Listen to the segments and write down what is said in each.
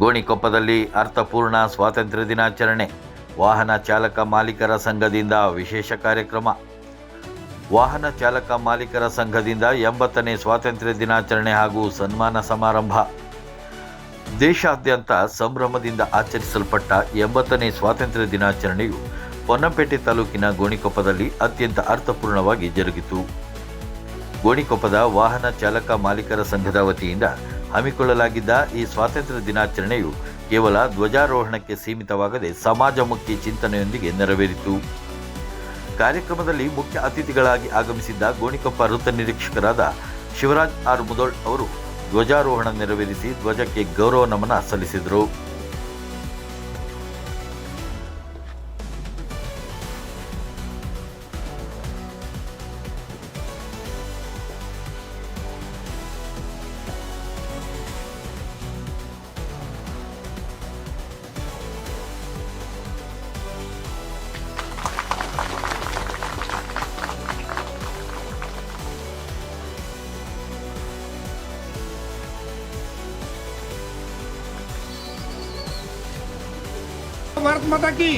ಗೋಣಿಕೊಪ್ಪದಲ್ಲಿ ಅರ್ಥಪೂರ್ಣ ಸ್ವಾತಂತ್ರ್ಯ ದಿನಾಚರಣೆ. ವಾಹನ ಚಾಲಕ ಮಾಲೀಕರ ಸಂಘದಿಂದ ವಿಶೇಷ ಕಾರ್ಯಕ್ರಮ. ವಾಹನ ಚಾಲಕ ಮಾಲೀಕರ ಸಂಘದಿಂದ 80ನೇ ಸ್ವಾತಂತ್ರ್ಯ ದಿನಾಚರಣೆ ಹಾಗೂ ಸನ್ಮಾನ ಸಮಾರಂಭ. ದೇಶಾದ್ಯಂತ ಸಂಭ್ರಮದಿಂದ ಆಚರಿಸಲ್ಪಟ್ಟ 80ನೇ ಸ್ವಾತಂತ್ರ್ಯ ದಿನಾಚರಣೆಯು ಪೊನ್ನಂಪೇಟೆ ತಾಲೂಕಿನ ಗೋಣಿಕೊಪ್ಪದಲ್ಲಿ ಅತ್ಯಂತ ಅರ್ಥಪೂರ್ಣವಾಗಿ ಜರುಗಿತು. ಗೋಣಿಕೊಪ್ಪದ ವಾಹನ ಚಾಲಕ ಮಾಲೀಕರ ಸಂಘದ ವತಿಯಿಂದ ಹಮ್ಮಿಕೊಳ್ಳಲಾಗಿದ್ದ ಈ ಸ್ವಾತಂತ್ರ್ಯ ದಿನಾಚರಣೆಯು ಕೇವಲ ಧ್ವಜಾರೋಹಣಕ್ಕೆ ಸೀಮಿತವಾಗದೆ ಸಮಾಜಮುಖಿ ಚಿಂತನೆಯೊಂದಿಗೆ ನೆರವೇರಿತು. ಕಾರ್ಯಕ್ರಮದಲ್ಲಿ ಮುಖ್ಯ ಅತಿಥಿಗಳಾಗಿ ಆಗಮಿಸಿದ್ದ ಗೋಣಿಕೊಪ್ಪ ವೃತ್ತ ನಿರೀಕ್ಷಕರಾದ ಶಿವರಾಜ್ ಆರ್ ಮುದೋಳ್ ಅವರು ಧ್ವಜಾರೋಹಣ ನೆರವೇರಿಸಿ ಧ್ವಜಕ್ಕೆ ಗೌರವ ನಮನ ಸಲ್ಲಿಸಿದರು. भारत माता की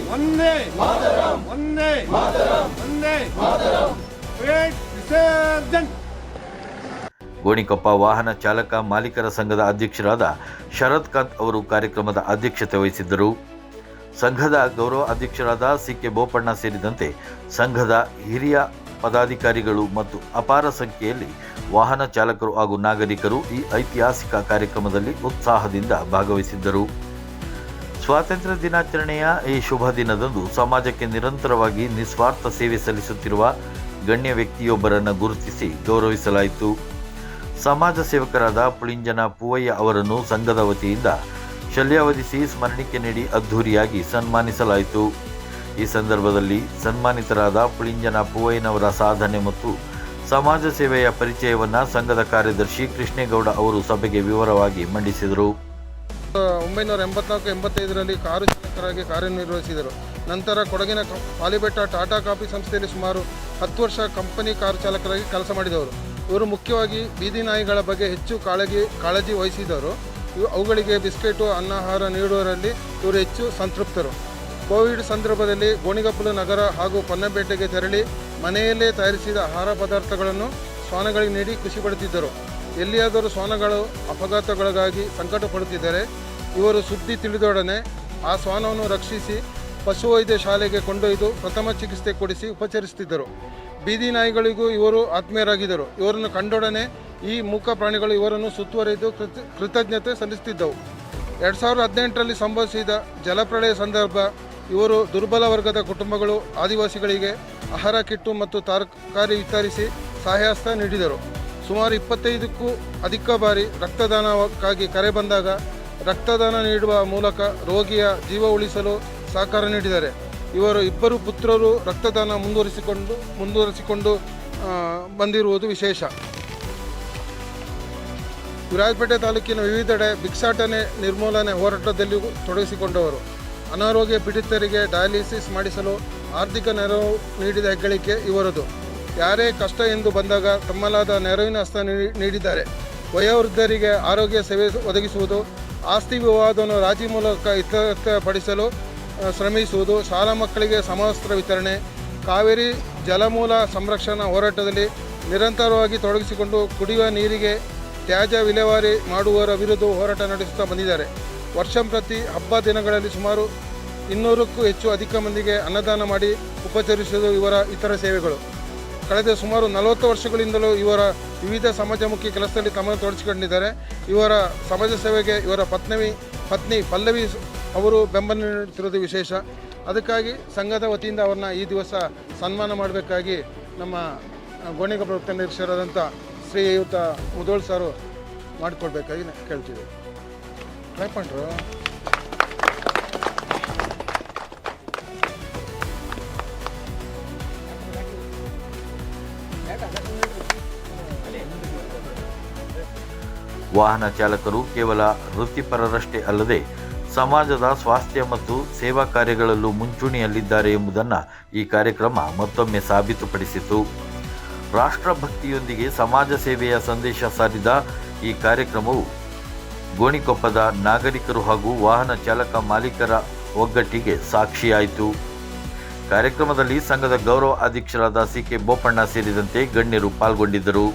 वंदे मातरम, वंदे मातरम, वंदे मातरम. ವಿಸರ್ಜನ್. ಗೋಣಿಕೊಪ್ಪ ವಾಹನ ಚಾಲಕ ಮಾಲೀಕರ ಸಂಘದ ಅಧ್ಯಕ್ಷರಾದ ಶರದ್ ಕಾಂತ್ ಅವರು ಕಾರ್ಯಕ್ರಮದ ಅಧ್ಯಕ್ಷತೆ ವಹಿಸಿದ್ದರು. ಸಂಘದ ಗೌರವ ಅಧ್ಯಕ್ಷರಾದ ಸಿ.ಕೆ. ಬೋಪಣ್ಣ ಸೇರಿದಂತೆ ಸಂಘದ ಹಿರಿಯ ಪದಾಧಿಕಾರಿಗಳು ಮತ್ತು ಅಪಾರ ಸಂಖ್ಯೆಯಲ್ಲಿ ವಾಹನ ಚಾಲಕರು ಹಾಗೂ ನಾಗರಿಕರು ಈ ಐತಿಹಾಸಿಕ ಕಾರ್ಯಕ್ರಮದಲ್ಲಿ ಉತ್ಸಾಹದಿಂದ ಭಾಗವಹಿಸಿದ್ದರು. ಸ್ವಾತಂತ್ರ್ಯ ದಿನಾಚರಣೆಯ ಈ ಶುಭ ದಿನದಂದು ಸಮಾಜಕ್ಕೆ ನಿರಂತರವಾಗಿ ನಿಸ್ವಾರ್ಥ ಸೇವೆ ಸಲ್ಲಿಸುತ್ತಿರುವ ಗಣ್ಯ ವ್ಯಕ್ತಿಯೊಬ್ಬರನ್ನು ಗುರುತಿಸಿ ಗೌರವಿಸಲಾಯಿತು. ಸಮಾಜ ಸೇವಕರಾದ ಪುಳಿಂಜನ ಪೂವಯ್ಯ ಅವರನ್ನು ಸಂಘದ ವತಿಯಿಂದ ಶಲ್ಯಾವಧಿಸಿ ಸ್ಮರಣಿಕೆ ನೀಡಿ ಅದ್ಧೂರಿಯಾಗಿ ಸನ್ಮಾನಿಸಲಾಯಿತು. ಈ ಸಂದರ್ಭದಲ್ಲಿ ಸನ್ಮಾನಿತರಾದ ಪುಳಿಂಜನ ಪೂವಯ್ಯನವರ ಸಾಧನೆ ಮತ್ತು ಸಮಾಜ ಸೇವೆಯ ಪರಿಚಯವನ್ನು ಸಂಘದ ಕಾರ್ಯದರ್ಶಿ ಕೃಷ್ಣೇಗೌಡ ಅವರು ಸಭೆಗೆ ವಿವರವಾಗಿ ಮಂಡಿಸಿದರು. 1984-85ರಲ್ಲಿ ಕಾರು ಚಾಲಕರಾಗಿ ಕಾರ್ಯನಿರ್ವಹಿಸಿದರು. ನಂತರ ಕೊಡಗಿನ ಪಾಲಿಬೆಟ್ಟ ಟಾಟಾ ಕಾಫಿ ಸಂಸ್ಥೆಯಲ್ಲಿ ಸುಮಾರು 10 ವರ್ಷ ಕಂಪನಿ ಕಾರು ಚಾಲಕರಾಗಿ ಕೆಲಸ ಮಾಡಿದವರು. ಇವರು ಮುಖ್ಯವಾಗಿ ಬೀದಿ ನಾಯಿಗಳ ಬಗ್ಗೆ ಹೆಚ್ಚು ಕಾಳಜಿ ವಹಿಸಿದವರು. ಅವುಗಳಿಗೆ ಬಿಸ್ಕೆಟು ಅನ್ನಾಹಾರ ನೀಡುವರಲ್ಲಿ ಇವರು ಹೆಚ್ಚು ಸಂತೃಪ್ತರು. ಕೋವಿಡ್ ಸಂದರ್ಭದಲ್ಲಿ ಗೋಣಿಕೊಪ್ಪಲು ನಗರ ಹಾಗೂ ಪೊನ್ನಂಪೇಟೆಗೆ ತೆರಳಿ ಮನೆಯಲ್ಲೇ ತಯಾರಿಸಿದ ಆಹಾರ ಪದಾರ್ಥಗಳನ್ನು ಶ್ವಾನಗಳಿಗೆ ನೀಡಿ ಖುಷಿಪಡುತ್ತಿದ್ದರು. ಎಲ್ಲಿಯಾದರೂ ಶ್ವಾನಗಳು ಅಪಘಾತಗಳಿಗಾಗಿ ಸಂಕಟ ಪಡುತ್ತಿದ್ದರೆ ಇವರು ಸುದ್ದಿ ತಿಳಿದೊಡನೆ ಆ ಶ್ವಾನವನ್ನು ರಕ್ಷಿಸಿ ಪಶುವೈದ್ಯ ಶಾಲೆಗೆ ಕೊಂಡೊಯ್ದು ಪ್ರಥಮ ಚಿಕಿತ್ಸೆ ಕೊಡಿಸಿ ಉಪಚರಿಸುತ್ತಿದ್ದರು. ಬೀದಿ ನಾಯಿಗಳಿಗೂ ಇವರು ಆತ್ಮೀಯರಾಗಿದ್ದರು. ಇವರನ್ನು ಕಂಡೊಡನೆ ಈ ಮೂಕ ಪ್ರಾಣಿಗಳು ಇವರನ್ನು ಸುತ್ತುವರಿದು ಕೃತಜ್ಞತೆ ಸಲ್ಲಿಸುತ್ತಿದ್ದವು. 2018ರಲ್ಲಿ ಸಂಭವಿಸಿದ ಜಲಪ್ರಳಯ ಸಂದರ್ಭ ಇವರು ದುರ್ಬಲ ವರ್ಗದ ಕುಟುಂಬಗಳು ಆದಿವಾಸಿಗಳಿಗೆ ಆಹಾರ ಕಿಟ್ಟು ಮತ್ತು ತರಕಾರಿ ವಿತರಿಸಿ ಸಹಾಯಹಸ್ತ ನೀಡಿದರು. ಸುಮಾರು 25ಕ್ಕೂ ಅಧಿಕ ಬಾರಿ ರಕ್ತದಾನಕ್ಕಾಗಿ ಕರೆ ಬಂದಾಗ ರಕ್ತದಾನ ನೀಡುವ ಮೂಲಕ ರೋಗಿಯ ಜೀವ ಉಳಿಸಲು ಸಹಕಾರ ನೀಡಿದ್ದಾರೆ. ಇವರು ಇಬ್ಬರು ಪುತ್ರರು ರಕ್ತದಾನ ಮುಂದುವರಿಸಿಕೊಂಡು ಬಂದಿರುವುದು ವಿಶೇಷ. ವಿರಾಜಪೇಟೆ ತಾಲೂಕಿನ ವಿವಿಧೆಡೆ ಭಿಕ್ಷಾಟನೆ ನಿರ್ಮೂಲನೆ ಹೋರಾಟದಲ್ಲಿ ತೊಡಗಿಸಿಕೊಂಡವರು. ಅನಾರೋಗ್ಯ ಪೀಡಿತರಿಗೆ ಡಯಾಲಿಸಿಸ್ ಮಾಡಿಸಲು ಆರ್ಥಿಕ ನೆರವು ನೀಡಿದ ಹೆಗ್ಗಳಿಕೆ ಇವರದು. ಯಾರೇ ಕಷ್ಟ ಎಂದು ಬಂದಾಗ ತಮ್ಮಲಾದ ನೆರವಿನ ಹಸ್ತ ನೀಡಿದ್ದಾರೆ. ವಯೋವೃದ್ಧರಿಗೆ ಆರೋಗ್ಯ ಸೇವೆ ಒದಗಿಸುವುದು, ಆಸ್ತಿ ವಿವಾದವನ್ನು ರಾಜಿ ಮೂಲಕ ಇತ್ಯರ್ಥಪಡಿಸಲು ಶ್ರಮಿಸುವುದು, ಶಾಲಾ ಮಕ್ಕಳಿಗೆ ಸಮವಸ್ತ್ರ ವಿತರಣೆ, ಕಾವೇರಿ ಜಲಮೂಲ ಸಂರಕ್ಷಣಾ ಹೋರಾಟದಲ್ಲಿ ನಿರಂತರವಾಗಿ ತೊಡಗಿಸಿಕೊಂಡು ಕುಡಿಯುವ ನೀರಿಗೆ ತ್ಯಾಜ್ಯ ವಿಲೇವಾರಿ ಮಾಡುವವರ ವಿರುದ್ಧ ಹೋರಾಟ ನಡೆಸುತ್ತಾ ಬಂದಿದ್ದಾರೆ. ವರ್ಷಂಪ್ರತಿ ಹಬ್ಬ ದಿನಗಳಲ್ಲಿ ಸುಮಾರು 200ಕ್ಕೂ ಹೆಚ್ಚು ಅಧಿಕ ಮಂದಿಗೆ ಅನ್ನದಾನ ಮಾಡಿ ಉಪಚರಿಸುವುದು ಇವರ ಇತರ ಸೇವೆಗಳು. ಕಳೆದ ಸುಮಾರು 40 ವರ್ಷಗಳಿಂದಲೂ ಇವರ ವಿವಿಧ ಸಮಾಜಮುಖಿ ಕೆಲಸದಲ್ಲಿ ತಮ್ಮನ್ನು ತೊಡಗಿಸಿಕೊಂಡಿದ್ದಾರೆ. ಇವರ ಸಮಾಜ ಸೇವೆಗೆ ಇವರ ಪತ್ನಿ ಪಲ್ಲವಿ ಅವರು ಬೆಂಬಲ ನೀಡುತ್ತಿರುವುದು ವಿಶೇಷ. ಅದಕ್ಕಾಗಿ ಸಂಘದ ವತಿಯಿಂದ ಅವ್ರನ್ನ ಈ ದಿವಸ ಸನ್ಮಾನ ಮಾಡಬೇಕಾಗಿ ನಮ್ಮ ಗೋಣಿಕೊಪ್ಪ ವೃತ್ತ ನಿರೀಕ್ಷಕರಾದಂಥ ಶ್ರೀಯುತ ಮುದೋಳ್ ಸಾರು ಮಾಡಿಕೊಡ್ಬೇಕಾಗಿ ಕೇಳ್ತೀವಿ. ಟ್ರೈಪಂಡ್ರು ವಾಹನ ಚಾಲಕರು ಕೇವಲ ವೃತ್ತಿಪರರಷ್ಟೇ ಅಲ್ಲದೆ ಸಮಾಜದ ಸ್ವಾಸ್ಥ್ಯ ಮತ್ತು ಸೇವಾ ಕಾರ್ಯಗಳಲ್ಲೂ ಮುಂಚೂಣಿಯಲ್ಲಿದ್ದಾರೆ ಎಂಬುದನ್ನು ಈ ಕಾರ್ಯಕ್ರಮ ಮತ್ತೊಮ್ಮೆ ಸಾಬೀತುಪಡಿಸಿತು. ರಾಷ್ಟ್ರಭಕ್ತಿಯೊಂದಿಗೆ ಸಮಾಜ ಸೇವೆಯ ಸಂದೇಶ ಸಾರಿದ ಈ ಕಾರ್ಯಕ್ರಮವು ಗೋಣಿಕೊಪ್ಪದ ನಾಗರಿಕರು ಹಾಗೂ ವಾಹನ ಚಾಲಕ ಮಾಲೀಕರ ಒಗ್ಗಟ್ಟಿಗೆ ಸಾಕ್ಷಿಯಾಯಿತು. ಕಾರ್ಯಕ್ರಮದಲ್ಲಿ ಸಂಘದ ಗೌರವ ಅಧ್ಯಕ್ಷರಾದ ಸಿ.ಕೆ. ಬೋಪಣ್ಣ ಸೇರಿದಂತೆ ಗಣ್ಯರು ಪಾಲ್ಗೊಂಡಿದ್ದರು.